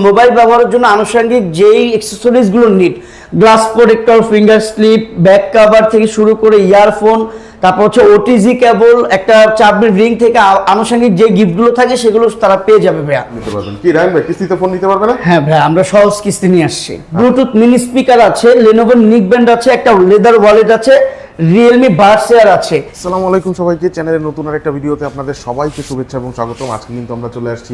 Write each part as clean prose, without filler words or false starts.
Mobile ব্যবহারের জন্য আনুষঙ্গিক যেই অ্যাকসেসরিজ গুলো need, glass protector, finger slip, back cover থেকে শুরু করে ইয়ারফোন, তারপর হচ্ছে ওটিজি কেবল, একটা চাবির রিং থেকে আনুষঙ্গিক যে গিফটগুলো থাকে সেগুলো তারা পেয়ে যাবে ভাইয়া। নিতে পারবেন কি রায়ন ভাই, কিস্তিতে ফোন নিতে পারবে না? হ্যাঁ ভাই, আমরা সহজ কিস্তি নিয়ে আসছি। ব্লুটুথ মিনি স্পিকার আছে, Lenovo নিকব্যান্ড আছে, একটা লেদার ওয়ালেট আছে, Realme বাডস এয়ার আছে। আসসালামু আলাইকুম সবাইকে, চ্যানেলের নতুন আর একটা ভিডিওতে আপনাদের সবাইকে শুভেচ্ছা এবং স্বাগতম। আজকে কিন্তু আমরা চলে আসছি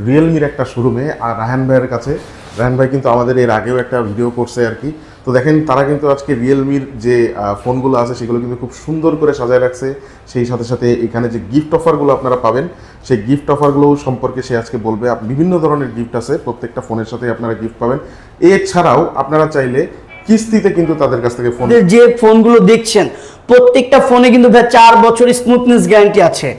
রিয়েলমির একটা শোরুমে আর রায়হান ভাইয়ের কাছে। রায়হান ভাই কিন্তু আমাদের এর আগেও একটা ভিডিও করছে আর কি। তো দেখেন তারা কিন্তু আজকে রিয়েলমির যে ফোনগুলো আছে সেগুলো কিন্তু খুব সুন্দর করে সাজায় রাখছে। সেই সাথে সাথে এখানে যে গিফট অফারগুলো আপনারা পাবেন সেই গিফট অফারগুলো সম্পর্কে সে আজকে বলবে। বিভিন্ন ধরনের গিফট আছে, প্রত্যেকটা ফোনের সাথে আপনারা গিফট পাবেন। এছাড়াও আপনারা চাইলে কিস্তিতে কিন্তু তাদের কাছ থেকে ফোন, যে ফোনগুলো দেখছেন প্রত্যেকটা ফোনে কিন্তু 4 বছরের স্মুথনেস গ্যারান্টি আছে।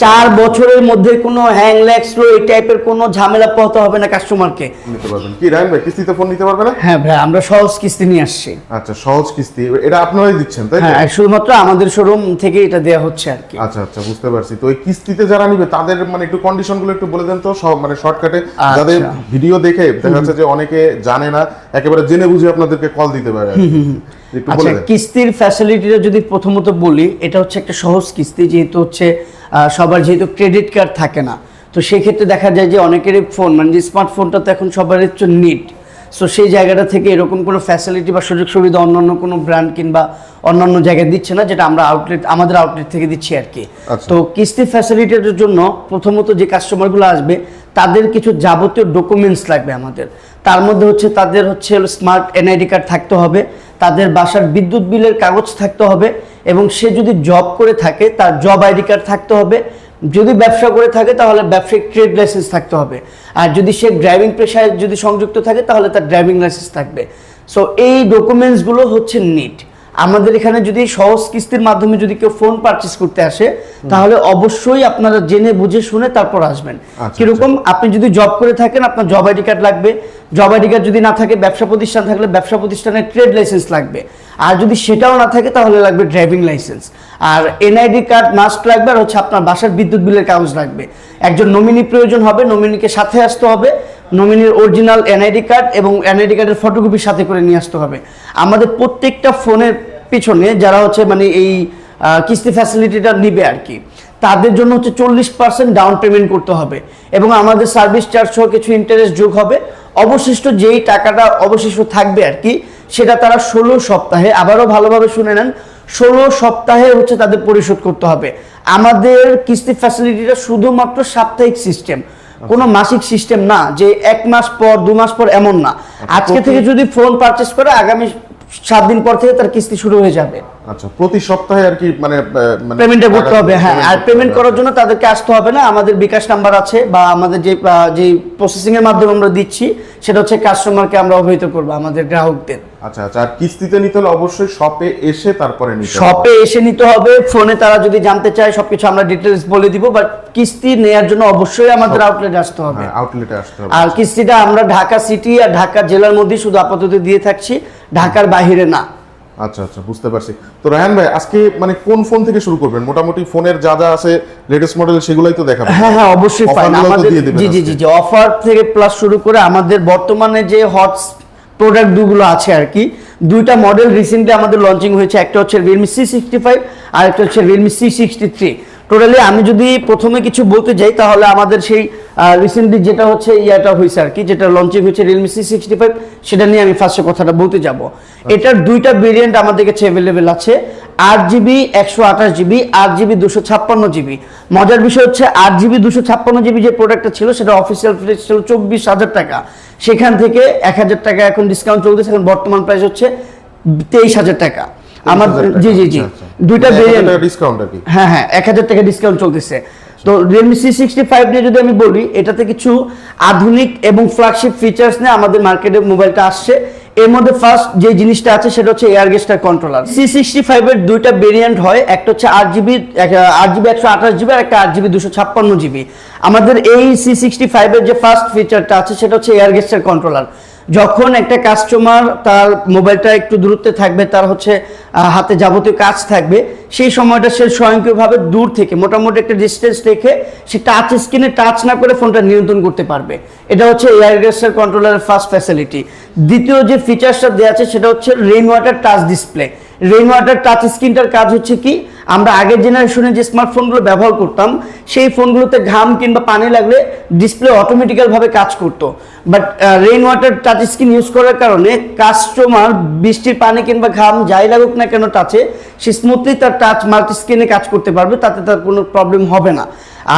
4 বছরের মধ্যে কোনো হ্যাং ল্যাগ স্লো এই টাইপের কোনো ঝামেলা পোহাতে হবে না কাস্টমারকে। নিতে পারবেন কি রায়ন ভাই, কিস্তিতে ফোন নিতে পারবে না? হ্যাঁ ভাই, আমরা সহজ কিস্তি নিয়ে আসছি। আচ্ছা, সহজ কিস্তি এটা আপনারাই দিচ্ছেন তাই তো? হ্যাঁ, শুধুমাত্র আমাদের শোরুম থেকে এটা দেয়া হচ্ছে আর কি। আচ্ছা আচ্ছা, বুঝতে পারছি। তো এই কিস্তিতে যারা নিবে তাদের মানে একটু কন্ডিশনগুলো একটু বলে দেন তো, সব মানে শর্টকাটে, যাদের ভিডিও দেখে দেখা যাচ্ছে যে অনেকে জানে না, একেবারে জেনে বুঝে আপনাদেরকে কল দিতে পারে। আচ্ছা, কিস্তির ফ্যাসিলিটিটা যদি প্রথমত বলি, এটা হচ্ছে একটা সহজ কিস্তি। যেহেতু হচ্ছে সবার যেহেতু ক্রেডিট কার্ড থাকে না, তো সেই ক্ষেত্রে দেখা যায় যে অনেকেরই ফোন মানে যে স্মার্টফোনটা তো এখন সবার হচ্ছে নিড। সো সেই জায়গাটা থেকে এরকম কোনো ফ্যাসিলিটি বা সুযোগ সুবিধা অন্যান্য কোনো ব্র্যান্ড কিংবা অন্যান্য জায়গায় দিচ্ছে না, যেটা আমরা আমাদের আউটলেট থেকে দিচ্ছি আর কি। তো কিস্তি ফ্যাসিলিটির জন্য প্রথমত যে কাস্টমারগুলো আসবে তাদের কিছু যাবতীয় ডকুমেন্টস লাগবে আমাদের। তার মধ্যে হচ্ছে তাদের হচ্ছে স্মার্ট এনআইডি কার্ড থাকতে হবে, তাদের বাসার বিদ্যুৎ বিলের কাগজ থাকতে হবে, এবং সে যদি জব করে থাকে তার জব আইডি কার্ড থাকতে হবে। যদি ব্যবসা করে থাকে তাহলে ব্যবসায়িক ট্রেড লাইসেন্স থাকতে হবে। আর যদি সে ড্রাইভিং পেশায় যদি সংযুক্ত থাকে তাহলে তার ড্রাইভিং লাইসেন্স থাকবে। সো এই ডকুমেন্টসগুলো হচ্ছে নিড। আমাদের এখানে যদি সহজ কিস্তির মাধ্যমে যদি কেউ ফোন পারচেজ করতে আসে তাহলে অবশ্যই আপনারা জেনে বুঝে শুনে তারপর আসবেন। কিরকম, আপনি যদি জব করে থাকেন আপনার জব আইডি কার্ড লাগবে, জব আইডি কার্ড যদি না থাকে ব্যবসা প্রতিষ্ঠান থাকলে ব্যবসা প্রতিষ্ঠানের ট্রেড লাইসেন্স লাগবে, আর যদি সেটাও না থাকে তাহলে লাগবে ড্রাইভিং লাইসেন্স, আর এনআইডি কার্ড মাস্ট লাগবে, আর হচ্ছে আপনার বাসার বিদ্যুৎ বিলের কাগজ লাগবে। একজন নমিনি প্রয়োজন হবে, নমিনিকে সাথে আসতে হবে, নমিনির অরিজিনাল এনআইডি কার্ড এবং এনআইডি কার্ডের ফটোকপি সাথে করে নিয়ে আসতে হবে। আমাদের প্রত্যেকটা ফোনের পিছনে যারা হচ্ছে মানে এই কিস্তি ফ্যাসিলিটিটা নিবে আর কি, তাদের জন্য হচ্ছে 40% ডাউন পেমেন্ট করতে হবে, এবং আমাদের সার্ভিস চার্জ সহ কিছু ইন্টারেস্ট যোগ হবে। অবশিষ্ট যেই টাকাটা অবশিষ্ট থাকবে আর কি, সেটা তারা 16 সপ্তাহে, আবারও ভালোভাবে শুনে নেন, 16 সপ্তাহে হচ্ছে তাদের পরিশোধ করতে হবে। আমাদের কিস্তি ফ্যাসিলিটিটা শুধুমাত্র সাপ্তাহিক সিস্টেম, কোনো মাসিক সিস্টেম না যে 1 মাস পর 2 মাস পর, এমন না। আজকে থেকে যদি ফোন পারচেজ করে আগামী 7 দিন পর থেকে তার কিস্তি শুরু হয়ে যাবে। আচ্ছা, প্রতি সপ্তাহে আর কি মানে পেমেন্টটা করতে হবে। হ্যাঁ, আর পেমেন্ট করার জন্য তাদেরকে আসতে হবে না, আমাদের বিকাশ নাম্বার আছে, বা আমাদের যে প্রসেসিং এর মাধ্যমে আমরা দিচ্ছি সেটা হচ্ছে কাস্টমারকে আমরা অবহিত করব আমাদের গ্রাহকদের। আচ্ছা আচ্ছা, আর কিস্তিতে নিতে হলে অবশ্যই শপে এসে তারপরে নিতে হবে। শপে এসে নিতে হবে। ফোনে তারা যদি জানতে চায় সবকিছু আমরা ডিটেইলস বলে দিব, বাট কিস্তি নেয়ার জন্য অবশ্যই আমাদের আউটলেটে আসতে হবে। হ্যাঁ, আউটলেটে আসতে হবে। আর কিস্তিটা আমরা ঢাকা সিটি আর ঢাকা জেলার মধ্যে শুধু আপাতত দিয়ে থাকছি, ঢাকার বাইরে না। আচ্ছা আচ্ছা, বুঝতে পারছি। তো রায়হান ভাই, আজকে মানে কোন ফোন থেকে শুরু করবেন? মোটামুটি ফোনের যা যা আছে লেটেস্ট মডেল সেগুলাই তো দেখাবেন। হ্যাঁ হ্যাঁ, অবশ্যই ফাইন। আমাদের জি অফার থেকে প্লাস শুরু করে আমাদের বর্তমানে যে হট প্রোডাক্ট দুগুলো আছে আর কি, দুইটা মডেল রিসেন্টলি আমাদের লঞ্চিং হয়েছে। একটা হচ্ছে Realme C65 আর একটা হচ্ছে Realme C63। টোটালি আমি যদি প্রথমে কিছু বলতে যাই তাহলে আমাদের সেই রিসেন্টলি যেটা হচ্ছে ইয়াটা হয়েছে আর কি, যেটা লঞ্চিং হয়েছে Realme C65, সেটা নিয়ে আমি ফার্স্টে কথাটা বলতে যাব। এটার দুইটা ভেরিয়েন্ট আমাদের কাছে অ্যাভেলেবেল আছে, 8GB 128GB, 8GB 256GB। মজার বিষয় হচ্ছে 8GB 256GB যে প্রোডাক্টটা ছিল সেটা অফিসিয়াল প্রাইস ছিল 24,000 টাকা, সেখান থেকে 1,000 টাকা এখন ডিসকাউন্ট চলতেছে, এখন বর্তমান প্রাইস হচ্ছে 23,000 টাকা। আমার জি দুইটা ভেরিয়েন্ট ডিসকাউন্ট আর কি। হ্যাঁ হ্যাঁ, 1,000 টাকা ডিসকাউন্ট চলতেছে। তো Realme C65 নিয়ে যদি আমি বলি, এটাতে কিছু আধুনিক এবং ফ্ল্যাগশিপ ফিচার্স নিয়ে আমাদের মার্কেটে মোবাইলটা আসছে। এর মধ্যে ফার্স্ট যে জিনিসটা আছে সেটা হচ্ছে এয়ার গেস্টার কন্ট্রোলার। C65 এর দুইটা ভেরিয়েন্ট হয়, একটা হচ্ছে 8GB 128GB আর একটা 8GB 256GB। আমাদের এই C65 এর যে ফার্স্ট ফিচারটা আছে সেটা হচ্ছে এয়ার গেস্টার কন্ট্রোলার। যখন একটা কাস্টমার তার মোবাইলটা একটু দূরত্বে থাকবে, তার হচ্ছে হাতে যাবতীয় কাজ থাকবে, সেই সময়টা সে স্বয়ংক্রিয়ভাবে দূর থেকে মোটামুটি একটা ডিস্টেন্স রেখে সে টাচ স্ক্রিনে টাচ না করে ফোনটা নিয়ন্ত্রণ করতে পারবে। এটা হচ্ছে এয়ার গেস্টার কন্ট্রোলারের ফার্স্ট ফ্যাসিলিটি। দ্বিতীয় যে ফিচার্সটা দেওয়া আছে সেটা হচ্ছে rain water touch display. Rain water touch স্ক্রিনটার কাজ হচ্ছে কি, আমরা আগের জেনারেশনে যে স্মার্টফোনগুলো ব্যবহার করতাম সেই ফোনগুলোতে ঘাম কিংবা পানি লাগলে ডিসপ্লে অটোমেটিক্যালভাবে কাজ করতো, but rain water touch screen use করার কারণে কাস্টমার বৃষ্টির পানি কিংবা ঘাম যাই লাগুক না কেন টাচে, সে স্মুথলি তার টাচ মাল্টি স্ক্রিনে কাজ করতে পারবে, তাতে তার কোনো প্রবলেম হবে না।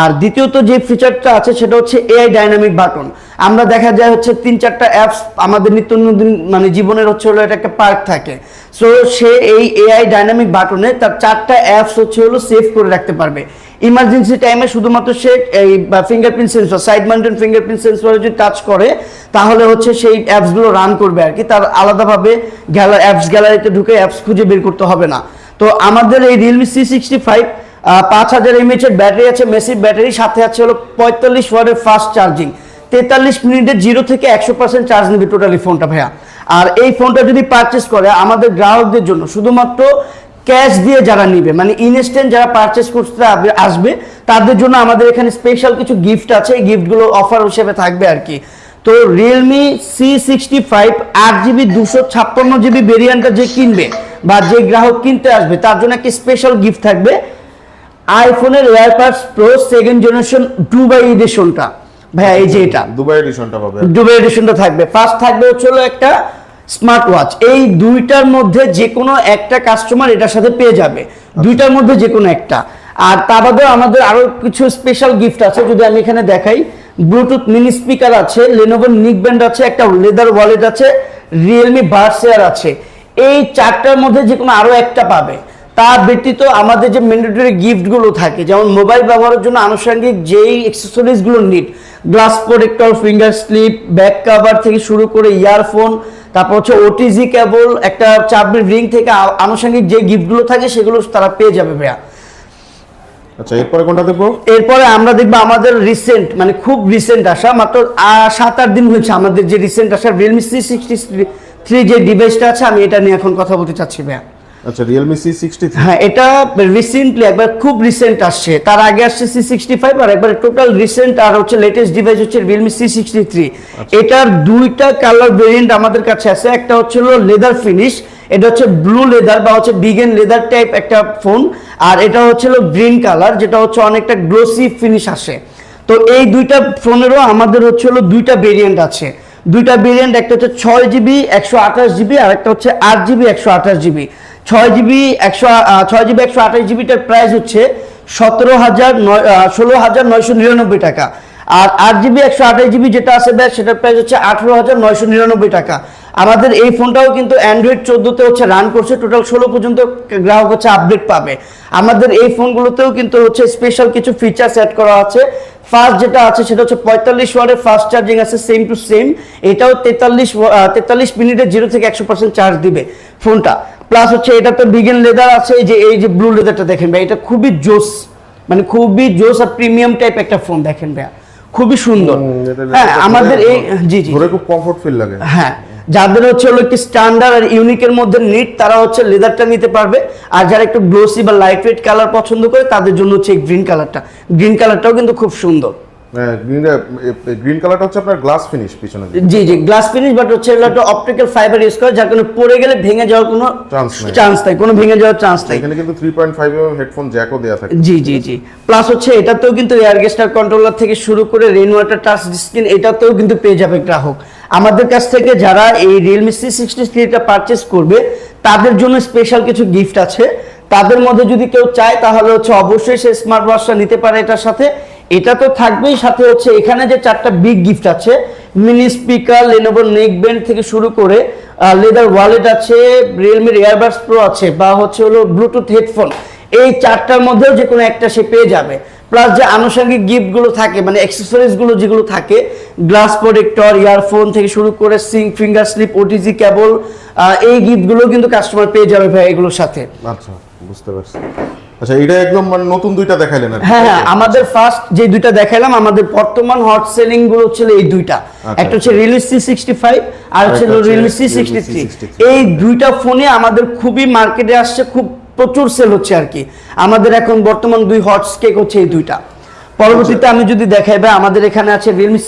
আর দ্বিতীয়ত যে ফিচারটা আছে সেটা হচ্ছে এআই ডাইনামিক বাটন। আমরা দেখা যায় হচ্ছে 3-4টা অ্যাপস আমাদের নিত্যনন্দিন মানে জীবনের হচ্ছে হলো এটা একটা পার্ট থাকে, সো সে এই এআই ডাইনামিক বাটনে তার 4টা অ্যাপস হচ্ছে হলো সেভ করে রাখতে পারবে। ইমার্জেন্সি টাইমে শুধুমাত্র সে এই fingerprint sensor, side mounted fingerprint সেন্সরে যদি টাচ করে তাহলে হচ্ছে সেই অ্যাপসগুলো রান করবে আর কি, তার আলাদাভাবে অ্যাপস গ্যালারিতে ঢুকে অ্যাপস খুঁজে বের করতে হবে না। তো আমাদের এই রিয়েলমি C65 5000 mAh এর ব্যাটারি আছে, মেসিভ ব্যাটারি, সাথে আছে হলো 45 ওয়াটের ফাস্ট চার্জিং। 43 মিনিটে 0 থেকে 100% চার্জ নেবে টোটালি ফোনটা ভাইয়া। আর এই ফোনটা যদি পারচেস করে আমাদের গ্রাহকদের জন্য শুধুমাত্র ক্যাশ দিয়ে যারা নিবে, মানে ইনস্ট্যান্ট যারা পারচেস করতে আসবে তাদের জন্য আমাদের এখানে স্পেশাল কিছু গিফট আছে, এই গিফটগুলো অফার হিসেবে থাকবে আর কি। তো রিয়েলমি C65 8GB 256GB ভেরিয়েন্টটা যে কিনবে বা যে গ্রাহক কিনতে আসবে তার জন্য একটা স্পেশাল গিফট থাকবে, আইফোনের এয়ারপাডস প্রো 2nd জেনারেশন দুবাই এডিশনটা। ভাইয়া এই যে এটা দুবাই এডিশনটা পাবে, দুবাই এডিশনটা থাকবে। ফার্স্ট থাকবে হচ্ছে হলো একটা স্মার্ট ওয়াচ। এই দুইটার মধ্যে যে কোনো একটা কাস্টমার এটার সাথে পেয়ে যাবে, দুইটার মধ্যে যে কোনো একটা। আর তা বাদেও আমাদের আরো কিছু স্পেশাল গিফট আছে, যদি আমি এখানে দেখাই, ব্লুটুথ মিনি স্পিকার আছে, লেনোভো নিক ব্যান্ড আছে, একটা লেদার ওয়ালেট আছে, রিয়েলমি বাডস এয়ার আছে। এই 4টার মধ্যে যে কোনো আরো একটা পাবে। তার ব্যতীত আমাদের যে ম্যান্ডেটরি গিফটগুলো থাকে, যেমন মোবাইল ব্যবহারের জন্য আনুষঙ্গিক যেই অ্যাক্সেসরিজগুলো need, glass protector, finger slip, back cover থেকে শুরু করে ইয়ারফোন, তারপর হচ্ছে ওটিজি কেবল, একটা চাবির রিং থেকে আনুষঙ্গিক যে গিফটগুলো থাকে সেগুলো তারা পেয়ে যাবে ভাইয়া। আচ্ছা, এরপরে কোনটা দেখবো? এরপরে আমরা দেখবো আমাদের রিসেন্ট, মানে খুব রিসেন্ট আসা, মাত্র 7-8 দিন হয়েছে আমাদের যে রিসেন্ট আসা রিয়েলমি C63 যে ডিভাইসটা আছে, আমি এটা নিয়ে এখন কথা বলতে চাচ্ছি ভাইয়া। আচ্ছা, রিয়েলমি C63, হ্যাঁ এটা রিসেন্টলি একবার খুব রিসেন্ট আসছে, তার আগে আসছে C65 আর একবার টোটাল রিসেন্ট আর হচ্ছে লেটেস্ট ডিভাইস হচ্ছে রিয়েলমি C63। এটার দুইটা কালার ভেরিয়েন্ট আমাদের কাছে আছে, একটা হচ্ছে হলো লেদার ফিনিশ, এটা হচ্ছে ব্লু লেদার বা হচ্ছে বিগেন লেদার টাইপ একটা ফোন, আর এটা হচ্ছে হলো গ্রিন কালার যেটা হচ্ছে অনেকটা গ্লোসি ফিনিশ আসে। তো এই দুইটা ফোনেরও আমাদের হচ্ছে হলো দুইটা ভেরিয়েন্ট আছে, দুইটা ভেরিয়েন্ট, একটা হচ্ছে 6GB 128GB আর একটা হচ্ছে 8GB 128GB। 6GB 128GBটার প্রাইস হচ্ছে 16,999 টাকা, আর 8GB 128GB যেটা আছে ব্যাস সেটার প্রাইস হচ্ছে 18,999 টাকা। আমাদের এই ফোনটাও কিন্তু অ্যান্ড্রয়েড 14তে হচ্ছে রান করছে, টোটাল 16 পর্যন্ত গ্রাহক হচ্ছে আপডেট পাবে। আমাদের এই ফোনগুলোতেও কিন্তু হচ্ছে স্পেশাল কিছু ফিচার সেট করা আছে। ফার্স্ট যেটা আছে সেটা হচ্ছে 45 ওয়াটের ফাস্ট চার্জিং আছে, সেম টু সেম, এটাও 43 মিনিটে 0 থেকে 100% চার্জ দিবে ফোনটা। প্লাস হচ্ছে এটাতে বিগেন লেদার আছে, এই যে ব্লু লেদারটা দেখেন ভাই, এটা খুবই জোস, মানে খুবই জোস আর প্রিমিয়াম টাইপ একটা ফোন দেখেন ভাই, খুবই সুন্দর। হ্যাঁ আমাদের এই জি ধরে খুব কমফোর্ট ফিল লাগে। হ্যাঁ, যাদের হচ্ছে হলো একটু স্ট্যান্ডার্ড আর ইউনিকের মধ্যে নিট তারা হচ্ছে লেদারটা নিতে পারবে, আর যারা একটু গ্লোসি বা লাইট ওয়েট কালার পছন্দ করে তাদের জন্য হচ্ছে এই গ্রিন কালারটাও কিন্তু খুব সুন্দর। গ্রিন কালারটা হচ্ছে আপনার গ্লাস ফিনিশ পিছনে, জি গ্লাস ফিনিশ, বাট হচ্ছে এটা অপটিক্যাল ফাইবার ইউজ করে, যার কারণে পড়ে গেলে ভেঙে যাওয়ার কোনো চান্স নাই, কোনো ভেঙে যাওয়ার চান্স নাই। এখানে কিন্তু 3.5 mm হেডফোন জ্যাকও দেয়া থাকে। জি প্লাস হচ্ছে এটাতেও কিন্তু এয়ার গেস্টার কন্ট্রোলার থেকে শুরু করে রেইন ওয়াটার টাচ স্ক্রিন এটাতেও কিন্তু পেয়ে যাবে গ্রাহক। আমাদের কাছ থেকে যারা এই রিয়েলমি C63টা পারচেস করবে তাদের জন্য স্পেশাল কিছু গিফট আছে। তাদের মধ্যে যদি কেউ চায় তাহলে হচ্ছে অবশ্যই সে স্মার্ট ওয়াচটা নিতে পারে এটার সাথে, এটা তো থাকবেই, সাথে হচ্ছে এখানে যে 4টা বিগ গিফট আছে, mini speaker, Lenovo neck band থেকে শুরু করে লেদার ওয়ালেট আছে, রিয়েলমির এয়ারবাডস প্রো আছে, বা হচ্ছে হলো ব্লুটুথ হেডফোন, এই 4টার মধ্যেও যে কোনো একটা সে পেয়ে যাবে। প্লাস যে আনুষঙ্গিক গিফটগুলো থাকে, মানে অ্যাক্সেসরিজগুলো যেগুলো থাকে, গ্লাস প্রোটেক্টর, ইয়ারফোন থেকে শুরু করে ফিঙ্গার স্লিপ, ওটিজি কেবল, এই গিফটগুলো কিন্তু কাস্টমার পেয়ে যাবে ভাই এগুলোর সাথে। আচ্ছা, বুঝতে পারছি। আচ্ছা, এটা একদম মানে নতুন দুইটা দেখাইলেন আর কি। হ্যাঁ হ্যাঁ, আমাদের ফার্স্ট যে দুইটা দেখাইলাম, আমাদের বর্তমান হট সেলিং গুলো ছিল এই দুইটা। একটা হচ্ছে Realme C65 আর হচ্ছে Realme C63। এই দুইটা ফোনে আমাদের খুবই মার্কেটে আসছে, খুব প্রচুর সেল হচ্ছে আর কি। আমাদের এখন বর্তমান দুই হট কেক হচ্ছে এই দুইটা। পরবর্তীতে আমি যদি দেখাই ভাই, আমাদের এখানে আছে Realme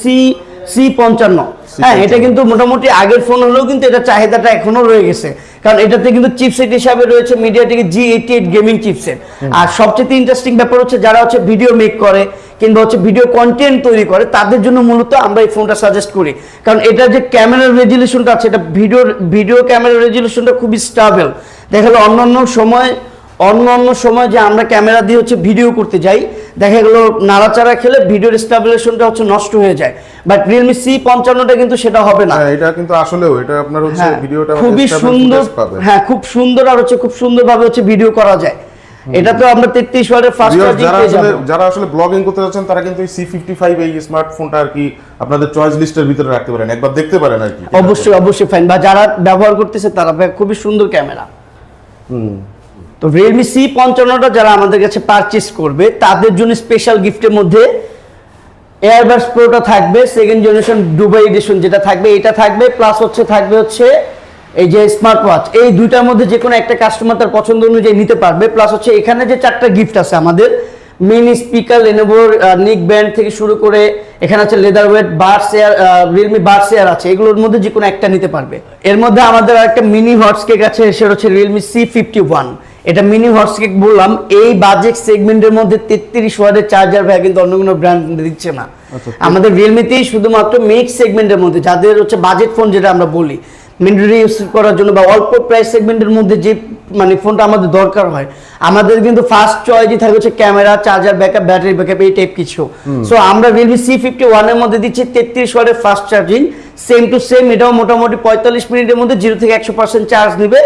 C55। হ্যাঁ, এটা কিন্তু মোটামুটি আগের ফোন হলেও কিন্তু এটা চাহিদাটা এখনো রয়ে গেছে, কারণ এটাতে কিন্তু চিপসেট হিসাবে রয়েছে MediaTek G88 গেমিং চিপসেট। আর সবচেয়ে ইন্টারেস্টিং ব্যাপার হচ্ছে যারা হচ্ছে ভিডিও মেক করে কিংবা হচ্ছে ভিডিও কন্টেন্ট তৈরি করে, তাদের জন্য মূলত আমরা এই ফোনটা সাজেস্ট করি, কারণ এটা যে ক্যামেরার রেজুলেশনটা আছে, এটা ভিডিও ক্যামেরার রেজুলেশনটা খুবই স্টেবল। দেখা গেলো অন্য সময় যে আমরা ক্যামেরা দিয়ে হচ্ছে ভিডিও করতে যাই, দেখা গেলো নাড়াচাড়া খেলে ভিডিওর স্টেবিলাইজেশনটা হচ্ছে নষ্ট হয়ে যায়, বাট Realme C55টা কিন্তু সেটা হবে না। এটা কিন্তু আসলেও এটা আপনার হচ্ছে ভিডিওটা খুবই সুন্দর, হ্যাঁ খুব সুন্দর, আর হচ্ছে খুব সুন্দরভাবে হচ্ছে ভিডিও করা যায়। এটা তো আমরা 33 ওয়াটের ফাস্ট চার্জিং পেয়ে যাব। যারা আসলে ব্লগিং করতে যাচ্ছেন তারা কিন্তু এই C55 এই স্মার্টফোনটা আর কি আপনাদের চয়েস লিস্টের ভিতরে রাখতে পারেন, একবার দেখতে পারেন আর কি। অবশ্যই ফাইন, বা যারা ব্যবহার করতেছে তারা খুবই সুন্দর ক্যামেরা। তো Realme C55টা যারা আমাদের কাছে পারচেজ করবে তাদের জন্য স্পেশাল গিফটের মধ্যে এয়ারবাস প্রোটা থাকবে, সেকেন্ড জেনারেশন দুবাই এডিশন যেটা থাকবে এটা থাকবে, প্লাস থাকবে এই যে স্মার্ট ওয়াচ। এই দুইটার মধ্যে যে কোনো একটা কাস্টমার তার পছন্দ অনুযায়ী নিতে পারবে। প্লাস এখানে যে 4টা গিফট আছে আমাদের, mini speaker, Lenovo neck band থেকে শুরু করে এখানে আছে লেদার ওয়েট বাডস এয়ার, Realme বাডস এয়ার আছে, এগুলোর মধ্যে যে কোনো একটা নিতে পারবে। এর মধ্যে আমাদের আরেকটা মিনি হটস কেক আছে, সেটা হচ্ছে Realme C51। এটা মিনি হটস কেক বললাম, এই বাজেট সেগমেন্টের মধ্যে 33 ওয়াটের চার্জার ভাই কিন্তু অন্য কোনো ব্র্যান্ড দিচ্ছে না। আমাদের Realme-তেই শুধুমাত্র মিক্স সেগমেন্টের মধ্যে যাদের হচ্ছে বাজেট ফোন যেটা আমরা বলি, মিডল ইউজ করার জন্য বা অল্প প্রাইস সেগমেন্টের মধ্যে যে মানে ফোনটা আমাদের দরকার হয়, আমাদের কিন্তু ফার্স্ট চয়েসই থাকে হচ্ছে camera, charger backup, battery backup, এই টাইপ কিছু। সো আমরা Realme C51 এর মধ্যে দিচ্ছি 33 ওয়াটের fast charging, same to same. এটাও মোটামুটি 45 মিনিটের মধ্যে 0 থেকে 100% চার্জ নেবে।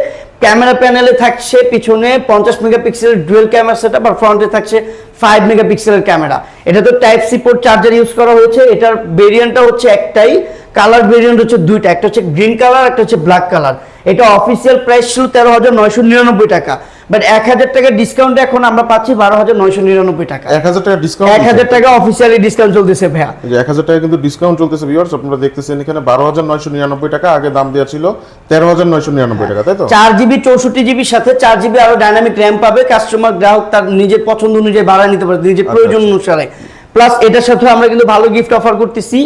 ক্যামেরা প্যানেলে থাকছে পিছনে 50 মেগাপিক্সেলের ডুয়াল ক্যামেরা সেটআপ, আর ফ্রন্টে থাকছে 5 মেগাপিক্সেলের ক্যামেরা। এটা তো type C port charger use করা হয়েছে। এটার ভেরিয়েন্টটা হচ্ছে একটাই, কালার ভেরিয়েন্ট হচ্ছে দুইটা, একটা হচ্ছে গ্রিন কালার, একটা হচ্ছে ব্ল্যাক কালার। এটা অফিসিয়াল প্রাইস ছিল 13,999 টাকা, বাট 1000 টাকা ডিসকাউন্ট এখন আমরা পাচ্ছি 12,999 টাকা। 1000 টাকা ডিসকাউন্ট, 1000 টাকা অফিসিয়ালি ডিসকাউন্ট চলতেছে ভাইয়া। এই যে 1000 টাকা কিন্তু ডিসকাউন্ট চলতেছে ভিউয়ার্স, আপনারা দেখতেছেন এখানে 12,999 টাকা, আগে দাম দেওয়া ছিল 13,999 টাকা, তাই তো? 4GB 64GB সাথে 4GB আরো ডাইনামিক র‍্যাম পাবে। কাস্টমার গ্রাহক তার নিজের পছন্দ অনুযায়ী বাড়ায় নিতে পারে, নিজের প্রয়োজন অনুসারে। প্লাস এটার সাথে আমরা কিন্তু ভালো গিফট অফার করতেছি।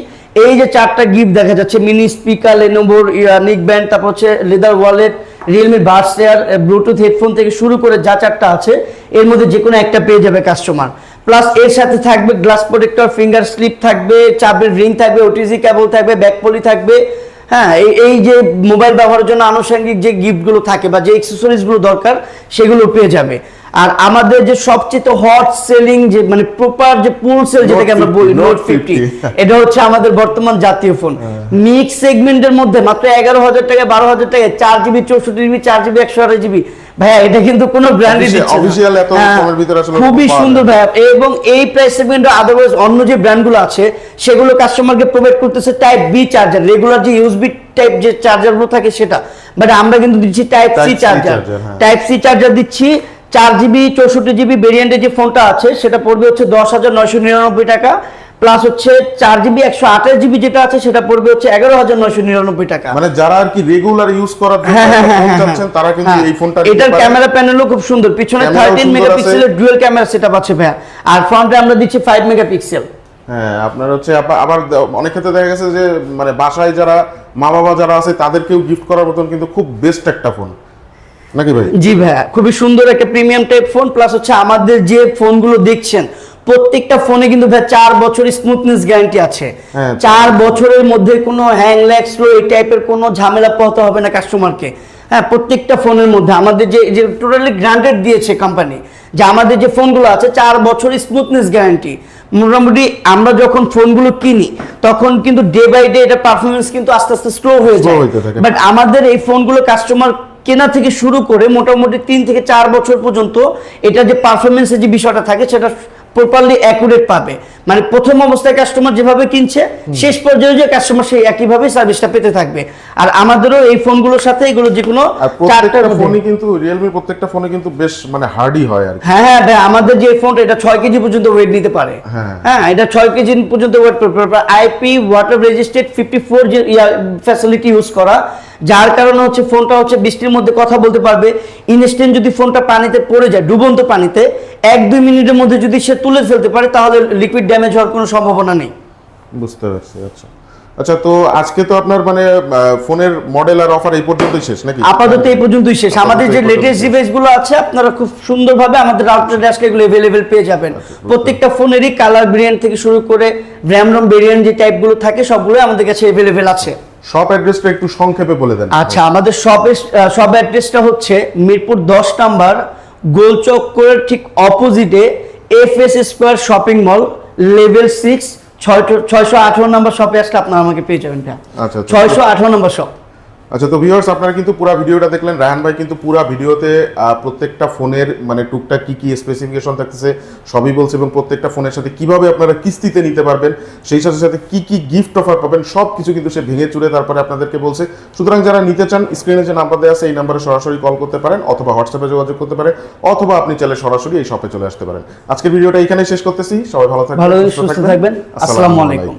এই যে 4টা গিফট দেখা যাচ্ছে, mini speaker, Lenovo neck band, তারপর হচ্ছে leather wallet, Realme buds air, Bluetooth headphone থেকে শুরু করে যা 4টা আছে এর মধ্যে যে কোনো একটা পেয়ে যাবে কাস্টমার। প্লাস এর সাথে থাকবে গ্লাস প্রোটেক্টর, ফিঙ্গার স্লিপ থাকবে, চাবির রিং থাকবে, ওটিজি কেবল থাকবে, ব্যাক পলি থাকবে। হ্যাঁ, এই যে মোবাইল ব্যবহারের জন্য আনুষঙ্গিক যে গিফটগুলো থাকে বা যে অ্যাকসেসরিজগুলো দরকার সেগুলো পেয়ে যাবে। আর আমাদের যে সবচেয়ে হট সেলিং যে মানে প্রপার যে পুল সেল যেটাকে আমরা বলি, নোট 50, এটা হচ্ছে আমাদের বর্তমান জাতীয় ফোন। মিক্স সেগমেন্টের মধ্যে মাত্র 11,000 টাকা, 12,000 টাকায় 4GB 64GB, 4GB 128GB। ভাইয়া এটা কিন্তু কোনো ব্র্যান্ডই দিচ্ছে না, অফিশিয়াল এত কমের ভিতরে আসলে খুবই সুন্দর ভাইয়া। এবং এই প্রাইস সেগমেন্টে আদারওয়াইজ অন্য যে ব্র্যান্ডগুলো আছে সেগুলো কাস্টমারকে প্রোভাইড করতেছে টাইপ বি চার্জার, রেগুলার যে ইউএসবি টাইপ যে চার্জারগুলো থাকে সেটা, বাট আমরা কিন্তু দিচ্ছি type C charger. Type C charger দিচ্ছি। 4GB 64GB ভেরিয়েন্টের যে ফোনটা আছে সেটা পড়বে হচ্ছে 10,999 টাকা। প্লাস হচ্ছে 4GB 128GB যেটা আছে সেটা পড়বে হচ্ছে 11,999 টাকা। মানে যারা আর কি রেগুলার ইউজ করার জন্য ফোন চাচ্ছেন তারা কিন্তু এই ফোনটা নিতে পারেন। এটার ক্যামেরা প্যানেলও খুব সুন্দর, পিছনে 13 মেগাপিক্সেলের ডুয়াল ক্যামেরা সেটআপ আছে ভাইয়া, আর ফ্রন্টে আমরা দিচ্ছি 5 মেগাপিক্সেল। হ্যাঁ, আপনার হচ্ছে আবার অনেক ক্ষেত্রে দেখা গেছে যে মানে বাসায় যারা মা বাবা যারা আছে তাদেরকেও গিফট করার মতন কিন্তু খুব বেস্ট একটা ফোন নাকি ভাই? জি ভাইয়া, খুবই সুন্দর একটা প্রিমিয়াম টাইপ ফোন। প্লাস হচ্ছে আমাদের যে ফোনগুলো দেখছেন প্রত্যেকটা ফোনে কিন্তু ভাই 4 বছরের স্মুথনেস গ্যারান্টি আছে। 4 বছরের মধ্যে কোনো হ্যাং ল্যাগ স্লো এই টাইপের কোনো ঝামেলা পোহাতে হবে না কাস্টমারকে। হ্যাঁ, প্রত্যেকটা ফোনের মধ্যে আমাদের যে টোটালি গ্রান্টেড দিয়েছে কোম্পানি যে আমাদের যে ফোনগুলো আছে 4 বছরের স্মুথনেস গ্যারান্টি। মোটামুটি আমরা যখন ফোনগুলো কিনি তখন কিন্তু ডে বাই ডে এটা পারফরমেন্স কিন্তু আস্তে আস্তে স্লো হয়ে যায়, বাট আমাদের এই ফোনগুলো কাস্টমার কেনা থেকে শুরু করে মোটামুটি 3 থেকে 4 বছর পর্যন্ত এটা যে পারফরমেন্সের যে বিষয়টা থাকে সেটা প্রপারলি অ্যাকুরেট পাবে, মানে প্রথম অবস্থায় কাস্টমার যেভাবে কিনছে শেষ পর্যায়ে যে কাস্টমার সেই একইভাবে সার্ভিসটা পেতে থাকবে। আর আমাদেরও এই ফোনগুলোর সাথে এগুলো যে কোনো প্রত্যেকটা ফোনই কিন্তু রিয়েলমি প্রত্যেকটা ফোনে কিন্তু বেশ মানে হার্ডি হয় আর কি। হ্যাঁ ভাই, আমাদের যে ফোনটা এটা 6 কেজি পর্যন্ত ওয়েট নিতে পারে। হ্যাঁ, এটা 6 কেজি পর্যন্ত ওয়েট করতে আইপি ওয়াটার রেজিস্টেড 54 যে ফ্যাসিলিটি ইউজ করা, যার কারণে হচ্ছে ফোনটা হচ্ছে বৃষ্টির মধ্যে কথা বলতে পারবে। ইনস্ট্যান্ট যদি ফোনটা পানিতে পড়ে যায়, ডুবন্ত পানিতে 1-2 মিনিটের মধ্যে যদি সে তুলে ফেলতে পারে তাহলে লিকুইড ড্যামেজ হওয়ার কোনো সম্ভাবনা নেই। বুঝতে পারছি। আচ্ছা আচ্ছা, তো আজকে তো আপনার মানে ফোনের মডেল আর অফার এই পর্যন্তই শেষ নাকি? আপাতত এই পর্যন্তই শেষ। আমাদের যে লেটেস্ট ডিভাইস গুলো আছে আপনারা খুব সুন্দরভাবে আমাদের আউটলেটে আসলে এগুলো अवेलेबल পেয়ে যাবেন। প্রত্যেকটা ফোনেরই কালার ভেরিয়েন্ট থেকে শুরু করে র‍্যাম রম ভেরিয়েন্ট যে টাইপগুলো থাকে সবগুলো আমাদের কাছে अवेलेबल আছে। শপ অ্যাড্রেসটা একটু সংক্ষেপে বলে দেন। আচ্ছা, আমাদের শপ অ্যাড্রেসটা হচ্ছে মিরপুর 10 নাম্বার গোল চক্করের ঠিক অপোজিটে FS square shopping mall level 6 618 নম্বর শপে আসলে আপনারা আমাকে পেয়ে যাবেন। আচ্ছা, 618 নম্বর শপ। আচ্ছা, তো ভিউয়ার্স আপনারা কিন্তু পুরো ভিডিওটা দেখলেন। রায়হান ভাই কিন্তু পুরো ভিডিওতে প্রত্যেকটা ফোনের মানে টুকটাক কি কি স্পেসিফিকেশন থাকতেছে সবই বলছে, এবং প্রত্যেকটা ফোনের সাথে কিভাবে আপনারা কিস্তিতে নিতে পারবেন, সেই সাথে সাথে কি কি গিফট অফার পাবেন সব কিছু কিন্তু সে ভেঙে চুরে তারপরে আপনাদেরকে বলছে। সুতরাং যারা নিতে চান স্ক্রিনে যে নাম্বার দেওয়া আছে এই নাম্বারে সরাসরি কল করতে পারেন, অথবা হোয়াটসঅ্যাপে যোগাযোগ করতে পারেন, অথবা আপনি চাইলে সরাসরি এই শপে চলে আসতে পারেন। আজকের ভিডিওটা এখানেই শেষ করতেছি। সবাই ভালো থাকবেন, সুস্থ থাকবেন। আসসালামু আলাইকুম।